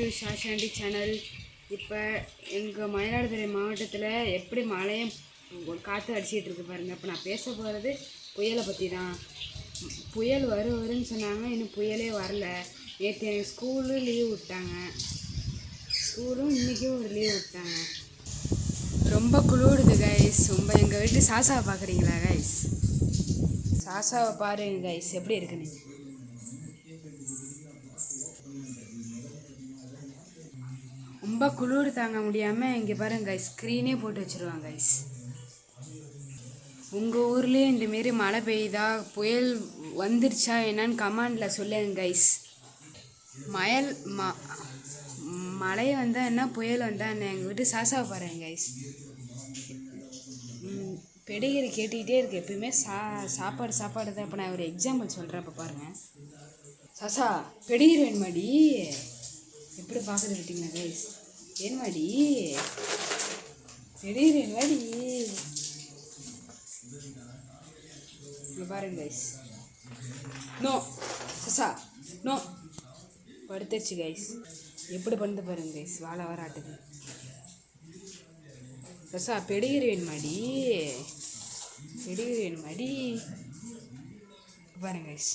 To ஷாஷாண்டி channel. இப்போ எங்கள் மயிலாடுதுறை மாவட்டத்தில் எப்படி மழையும் காற்று அடிச்சிட்டு இருக்கு பாருங்கள். இப்போ நான் பேச போகிறது புயலை பற்றி தான். புயல் வருன்னு சொன்னாங்க, இன்னும் புயலே வரல. நேற்று எனக்கு ஸ்கூலும் லீவ் விட்டாங்க, ஸ்கூலும் இன்றைக்கும் ஒரு லீவ் விட்டாங்க. ரொம்ப குளிருது கைஸ். ரொம்ப எங்கள் வீட்டு சாசாவை பார்க்குறீங்களா கைஸ்? சாசாவை பாருங்க கைஸ், எப்படி இருக்குன்னு. ரொம்ப குளிர் தாங்க முடியாமல் இங்கே பாருங்க கைஸ், ஸ்க்ரீனே போட்டு வச்சுருவாங்க கைஸ். உங்கள் ஊர்லேயே இந்தமாரி மழை பெய்யுதா, புயல் வந்துருச்சா என்னன்னு கமெண்டில் சொல்லுங்க கைஸ். மழை வந்தால் என்ன, புயல் வந்தால் என்ன, எங்கள் வீட்டு சாசாவை பாருங்க கைஸ். பெடிகிரி கேட்டுக்கிட்டே இருக்கு எப்பயுமே. சாப்பாடு தான். இப்போ நான் ஒரு எக்ஸாம்பிள் சொல்கிறேன். இப்போ பாருங்கள், சாசா பெடிகிரி வேணுமாடி, எப்படி பார்க்குறது விட்டீங்களா கைஸ்? வேணுமாடி பெடிகிரி வேணுமாடி, இங்கே பாருங்க கைஸ். நோ சாசா நோ, படுத்துருச்சு கைஸ். எப்படி பண்ணுது பாருங்க கைஸ், வாழை வராட்டுது. சாசா பெடிகிரி வேணுமாடி, பெடிகிரி வேணுமாடி, பாருங்க கைஸ்.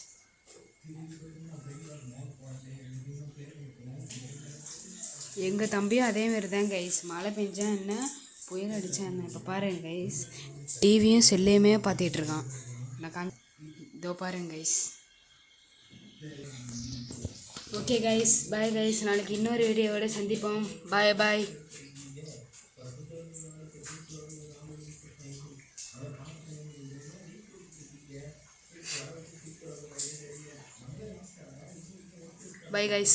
எங்கள் தம்பியும் அதேமாரி தான் கைஸ். மழை பெஞ்சா என்ன, புயல் அடித்தா என்ன. இப்போ பாருங்க கைஸ், டிவியும் செல்லையுமே பார்த்துட்ருக்கான். நான் இதோ பாருங்க guys. Okay guys, bye guys. நாளைக்கு இன்னொரு வீடியோவோட சந்திப்போம். பாய் பாய். Bye guys.